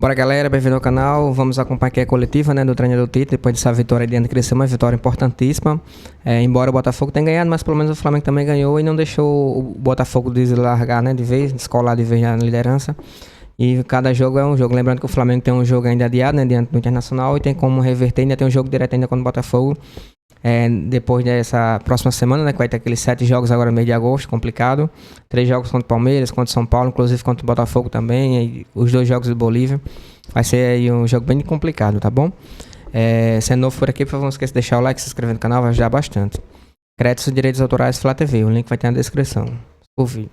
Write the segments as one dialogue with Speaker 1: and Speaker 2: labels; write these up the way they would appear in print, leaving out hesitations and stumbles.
Speaker 1: Bora, galera, bem-vindo ao canal. Vamos acompanhar aqui a coletiva, né, do treinador Tite, depois dessa vitória diante de Criciúma, uma vitória importantíssima. Embora o Botafogo tenha ganhado, mas pelo menos o Flamengo também ganhou e não deixou o Botafogo deslargar, né, de vez, descolar de vez na liderança. E cada jogo é um jogo. Lembrando que o Flamengo tem um jogo ainda adiado, né, diante do Internacional, e tem como reverter, ainda tem um jogo direto ainda contra o Botafogo. Depois dessa próxima semana, né, que vai ter aqueles 7 jogos agora no mês de agosto, complicado. 3 jogos contra o Palmeiras, contra o São Paulo, inclusive contra o Botafogo também, e os 2 jogos do Bolívia. Vai ser aí um jogo bem complicado, tá bom? Se é novo por aqui, por favor, não esqueça de deixar o like, se inscrever no canal, vai ajudar bastante. Créditos e direitos autorais Flá TV, o link vai ter na descrição. Ouvi.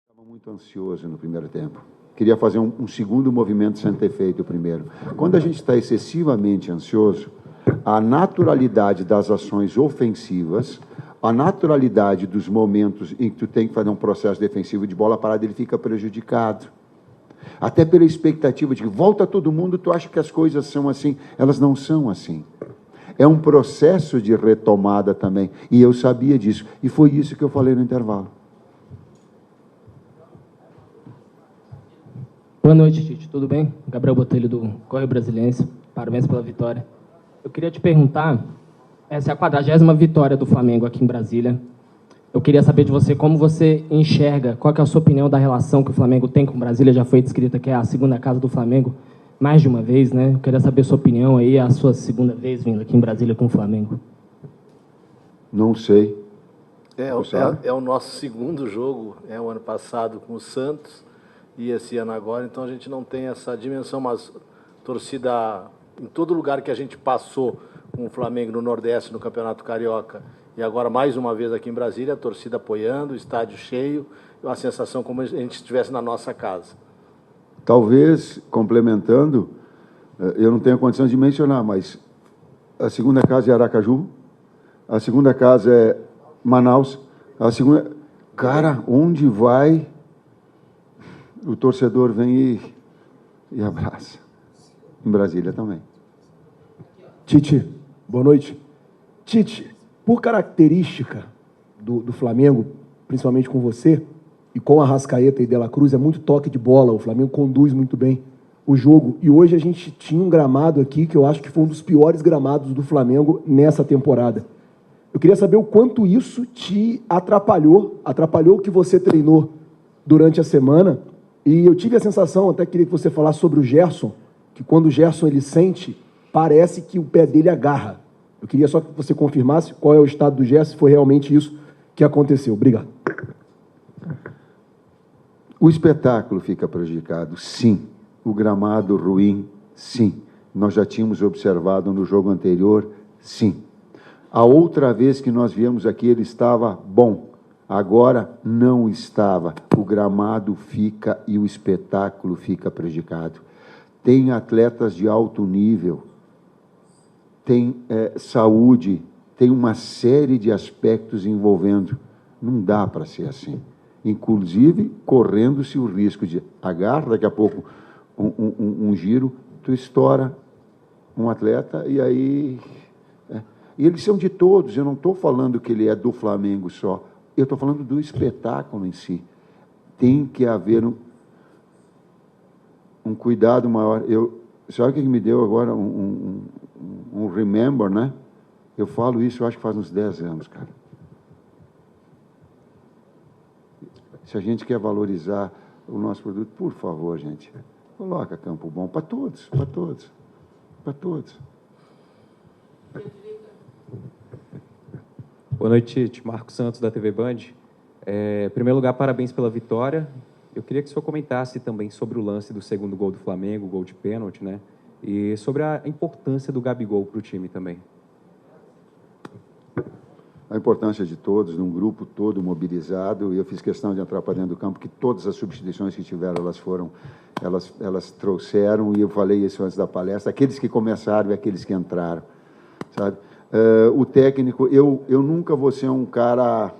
Speaker 2: Estava muito ansioso no primeiro tempo. Queria fazer um segundo movimento sem ter feito o primeiro. Quando a gente está excessivamente ansioso, a naturalidade das ações ofensivas, a naturalidade dos momentos em que tu tem que fazer um processo defensivo de bola parada, ele fica prejudicado. Até pela expectativa de que volta todo mundo, tu acha que as coisas são assim. Elas não são assim. É um processo de retomada também. E eu sabia disso. E foi isso que eu falei no intervalo.
Speaker 3: Boa noite, Tite. Tudo bem? Gabriel Botelho, do Correio Brasiliense. Parabéns pela vitória. Eu queria te perguntar, essa é a 40ª vitória do Flamengo aqui em Brasília. Eu queria saber de você como você enxerga, qual que é a sua opinião da relação que o Flamengo tem com Brasília. Já foi descrita que é a segunda casa do Flamengo mais de uma vez, né? Eu queria saber a sua opinião aí, a sua segunda vez vindo aqui em Brasília com o Flamengo.
Speaker 2: Não sei.
Speaker 4: É o nosso segundo jogo, o ano passado com o Santos e esse ano agora, então a gente não tem essa dimensão, mas torcida em todo lugar que a gente passou com o Flamengo no Nordeste, no Campeonato Carioca, e agora mais uma vez aqui em Brasília, a torcida apoiando, o estádio cheio, uma sensação como a gente estivesse na nossa casa.
Speaker 2: Talvez, complementando, eu não tenho condição de mencionar, mas a segunda casa é Aracaju, a segunda casa é Manaus, a segunda... Cara, onde vai, o torcedor vem e abraça. Em Brasília também.
Speaker 5: Tite, boa noite. Tite, por característica do Flamengo, principalmente com você, e com a Arrascaeta e De La Cruz, é muito toque de bola. O Flamengo conduz muito bem o jogo. E hoje a gente tinha um gramado aqui que eu acho que foi um dos piores gramados do Flamengo nessa temporada. Eu queria saber o quanto isso te atrapalhou o que você treinou durante a semana. E eu tive a sensação, até queria que você falasse sobre o Gerson, que quando o Gerson ele sente, parece que o pé dele agarra. Eu queria só que você confirmasse qual é o estado do Gerson, se foi realmente isso que aconteceu. Obrigado.
Speaker 2: O espetáculo fica prejudicado, sim. O gramado ruim, sim. Nós já tínhamos observado no jogo anterior, sim. A outra vez que nós viemos aqui, ele estava bom. Agora não estava. O gramado fica e o espetáculo fica prejudicado. Tem atletas de alto nível, tem saúde, tem uma série de aspectos envolvendo. Não dá para ser assim. Inclusive, correndo-se o risco de agarrar, daqui a pouco, um giro, tu estoura um atleta e aí... E eles são de todos, eu não estou falando que ele é do Flamengo só, eu estou falando do espetáculo em si. Tem que haver um cuidado maior. Sabe o que me deu agora? Um remember, né? Eu falo isso, eu acho que faz uns 10 anos, cara. Se a gente quer valorizar o nosso produto, por favor, gente, coloca campo bom para todos, para todos, para todos.
Speaker 6: Boa noite, Marcos Santos, da TV Band. Em primeiro lugar, parabéns pela vitória. Eu queria que o senhor comentasse também sobre o lance do segundo gol do Flamengo, gol de pênalti, né? E sobre a importância do Gabigol para o time também.
Speaker 2: A importância de todos, num grupo todo mobilizado, e eu fiz questão de entrar para dentro do campo, que todas as substituições que tiveram, elas trouxeram, e eu falei isso antes da palestra, aqueles que começaram e aqueles que entraram, sabe? O técnico, eu nunca vou ser um cara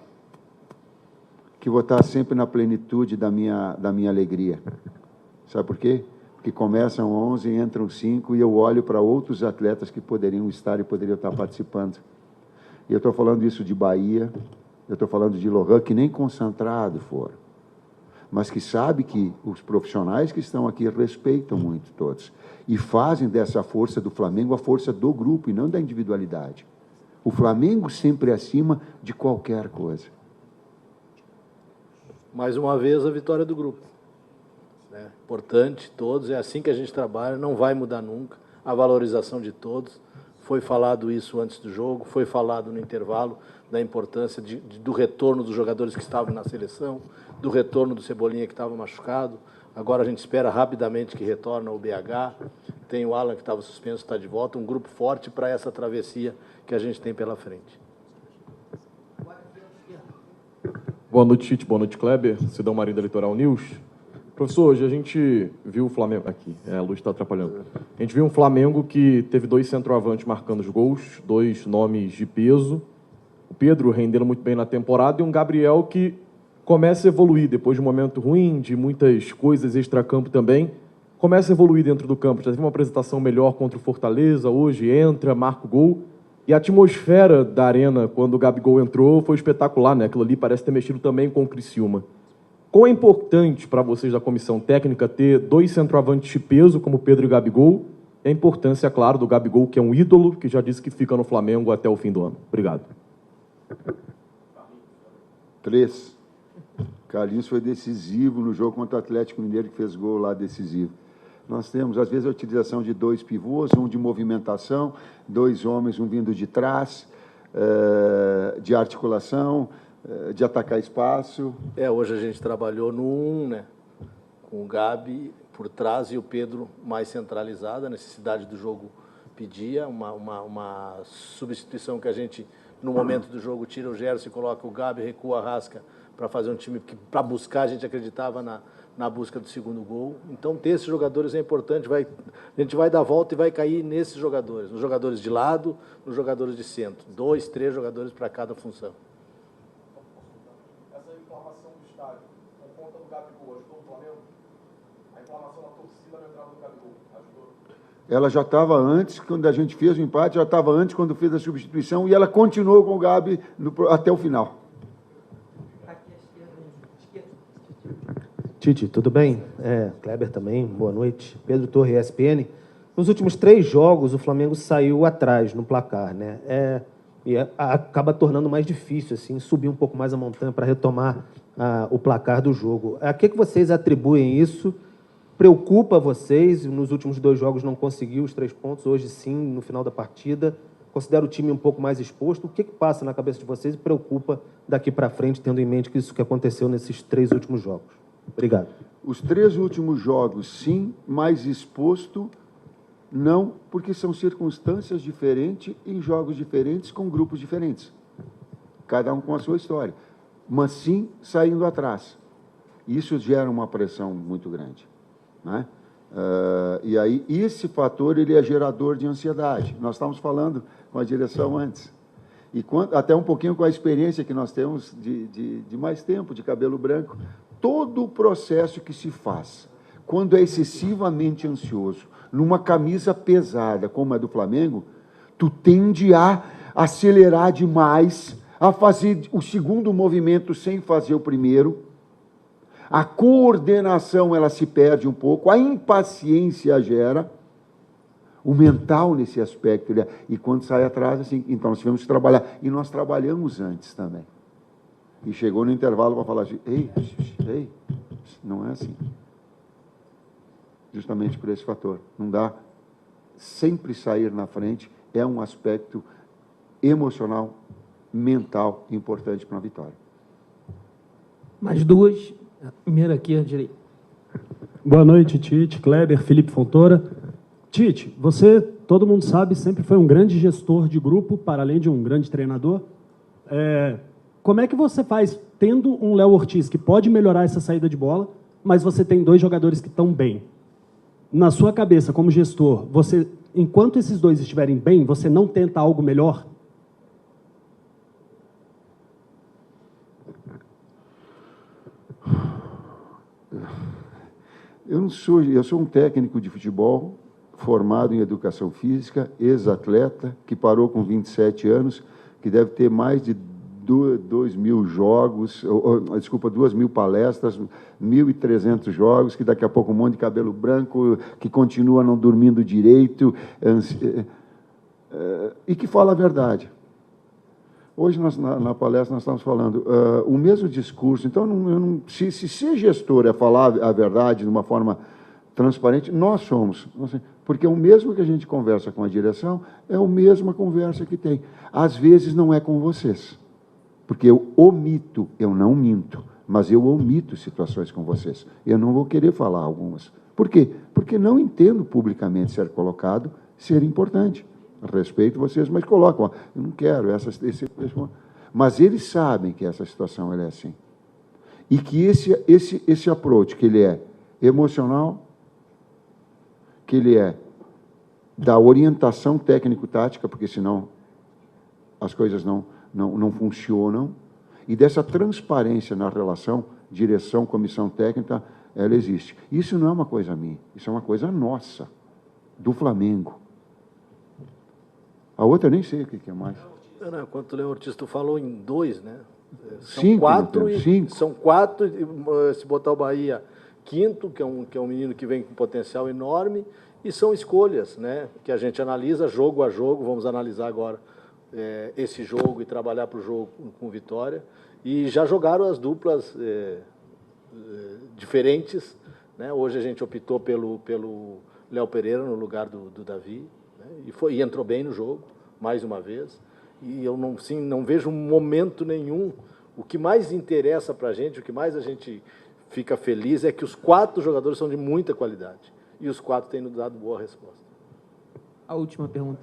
Speaker 2: que vou estar sempre na plenitude da minha alegria. Sabe por quê? Porque começam 11, entram 5, e eu olho para outros atletas que poderiam estar e poderiam estar participando. E eu estou falando isso de Bahia, eu estou falando de Lohan, que nem concentrado foram. mas que sabe que os profissionais que estão aqui respeitam muito todos e fazem dessa força do Flamengo a força do grupo e não da individualidade. O Flamengo sempre acima de qualquer coisa.
Speaker 4: Mais uma vez, a vitória do grupo. Importante, todos, é assim que a gente trabalha, não vai mudar nunca. A valorização de todos. Foi falado isso antes do jogo, foi falado no intervalo da importância do retorno dos jogadores que estavam na seleção, do retorno do Cebolinha que estava machucado. Agora a gente espera rapidamente que retorne o BH. Tem o Alan que estava suspenso, está de volta. Um grupo forte para essa travessia que a gente tem pela frente.
Speaker 7: Boa noite, Tite. Boa noite, Kleber. Cidão Marinho da Litoral News. Professor, hoje a gente viu o Flamengo... Aqui, a luz está atrapalhando. A gente viu um Flamengo que teve 2 centroavantes marcando os gols, 2 nomes de peso. O Pedro rendendo muito bem na temporada e um Gabriel que começa a evoluir depois de um momento ruim, de muitas coisas extracampo também. Começa a evoluir dentro do campo. Já teve uma apresentação melhor contra o Fortaleza, hoje entra, marca o gol. E a atmosfera da arena, quando o Gabigol entrou, foi espetacular, né? Aquilo ali parece ter mexido também com o Criciúma. Quão é importante para vocês da comissão técnica ter 2 centroavantes de peso, como Pedro e Gabigol, e a importância, claro, do Gabigol, que é um ídolo, que já disse que fica no Flamengo até o fim do ano. Obrigado.
Speaker 2: 3. Carlinhos foi decisivo no jogo contra o Atlético Mineiro, que fez gol lá decisivo. Nós temos, às vezes, a utilização de 2 pivôs, um de movimentação, 2 homens, um vindo de trás, de articulação, de atacar espaço.
Speaker 4: Hoje a gente trabalhou no 1, né? Com o Gabi por trás e o Pedro mais centralizado. A necessidade do jogo pedia uma substituição que a gente, no momento do jogo, tira o Gerson e coloca o Gabi, recua a Rasca para fazer um time que, para buscar, a gente acreditava na busca do segundo gol. Então, ter esses jogadores é importante. A gente vai dar a volta e vai cair nesses jogadores. Nos jogadores de lado, nos jogadores de centro. 2, 3 jogadores para cada função.
Speaker 5: Essa inflamação do estádio, por conta do Gabigol, ajudou o Flamengo? A inflamação da torcida na entrada do Gabigol, ajudou?
Speaker 2: Ela já estava antes, quando a gente fez o empate, já estava antes, quando fez a substituição, e ela continuou com o Gabi até o final.
Speaker 8: Tite, tudo bem? Kleber também, boa noite. Pedro Torre, ESPN. Nos últimos 3 jogos, o Flamengo saiu atrás no placar, né? Acaba tornando mais difícil assim, subir um pouco mais a montanha para retomar o placar do jogo. A que vocês atribuem isso? Preocupa vocês? Nos últimos 2 jogos não conseguiu os 3 pontos, hoje sim, no final da partida. Considera o time um pouco mais exposto? O que passa na cabeça de vocês e preocupa daqui para frente, tendo em mente que isso que aconteceu nesses 3 últimos jogos? Obrigado.
Speaker 2: Os 3 últimos jogos, sim, mais exposto, não, porque são circunstâncias diferentes, em jogos diferentes, com grupos diferentes. Cada um com a sua história. Mas, sim, saindo atrás. Isso gera uma pressão muito grande, né? E aí, esse fator, ele é gerador de ansiedade. Nós estávamos falando com a direção antes. E até um pouquinho com a experiência que nós temos de mais tempo, de cabelo branco. Todo o processo que se faz, quando é excessivamente ansioso, numa camisa pesada como a do Flamengo, tu tende a acelerar demais, a fazer o segundo movimento sem fazer o primeiro. A coordenação, ela se perde um pouco, a impaciência gera, o mental nesse aspecto, e quando sai atrás, assim, então nós tivemos que trabalhar, e nós trabalhamos antes também. E chegou no intervalo para falar assim, ei, não é assim. Justamente por esse fator. Não dá sempre sair na frente, é um aspecto emocional, mental, importante para uma vitória.
Speaker 9: Mais 2, a primeira aqui à direita.
Speaker 10: Boa noite, Tite, Kleber, Felipe Fontoura. Tite, você, todo mundo sabe, sempre foi um grande gestor de grupo, para além de um grande treinador. Como é que você faz, tendo um Léo Ortiz que pode melhorar essa saída de bola, mas você tem 2 jogadores que estão bem? Na sua cabeça, como gestor, você, enquanto esses 2 estiverem bem, você não tenta algo melhor?
Speaker 2: Eu sou um técnico de futebol, formado em educação física, ex-atleta, que parou com 27 anos, que deve ter mais de 2.000 jogos, desculpa, 2.000 palestras, 1.300 jogos, que daqui a pouco um monte de cabelo branco, que continua não dormindo direito, e que fala a verdade. Hoje, na palestra, nós estamos falando o mesmo discurso. Então, se ser gestor é falar a verdade de uma forma transparente, nós somos. Porque o mesmo que a gente conversa com a direção é a mesma conversa que tem. Às vezes não é com vocês, porque eu omito, eu não minto, mas eu omito situações com vocês. Eu não vou querer falar algumas. Por quê? Porque não entendo publicamente ser colocado ser importante. Respeito vocês, mas colocam, ó, eu não quero mas eles sabem que essa situação ela é assim. E que esse approach, que ele é emocional, que ele é da orientação técnico-tática, porque senão as coisas não funcionam, e dessa transparência na relação direção, comissão técnica, ela existe. Isso não é uma coisa minha, isso é uma coisa nossa, do Flamengo. A outra eu nem sei o que é mais.
Speaker 4: Não, quanto o Leão Ortiz, tu falou em 2, né? São
Speaker 2: 5,
Speaker 4: 4
Speaker 2: e 5.
Speaker 4: São 4, se botar o Bahia quinto, que é um menino que vem com potencial enorme, e são escolhas, né? Que a gente analisa jogo a jogo. Vamos analisar agora esse jogo e trabalhar para o jogo com Vitória. E já jogaram as duplas diferentes, né? Hoje a gente optou pelo Léo Pereira no lugar do Davi, né? E entrou bem no jogo, mais uma vez. E eu não vejo momento nenhum. O que mais interessa para a gente, o que mais a gente fica feliz é que os 4 jogadores são de muita qualidade. E os 4 têm nos dado boa resposta.
Speaker 11: A última pergunta.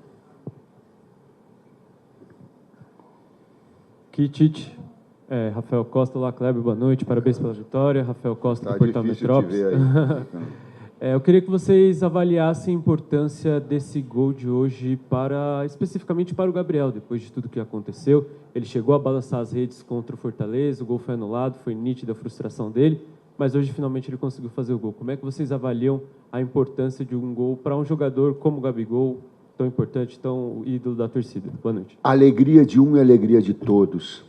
Speaker 12: Tite, Rafael Costa, olá, Kleber, boa noite, parabéns pela vitória. Rafael Costa, do Portal Metrópolis. Eu queria que vocês avaliassem a importância desse gol de hoje especificamente para o Gabriel, depois de tudo que aconteceu. Ele chegou a balançar as redes contra o Fortaleza, o gol foi anulado, foi nítida a frustração dele, mas hoje finalmente ele conseguiu fazer o gol. Como é que vocês avaliam a importância de um gol para um jogador como o Gabigol, tão importante, tão ídolo da torcida? Boa noite.
Speaker 2: A alegria de um é a alegria de todos.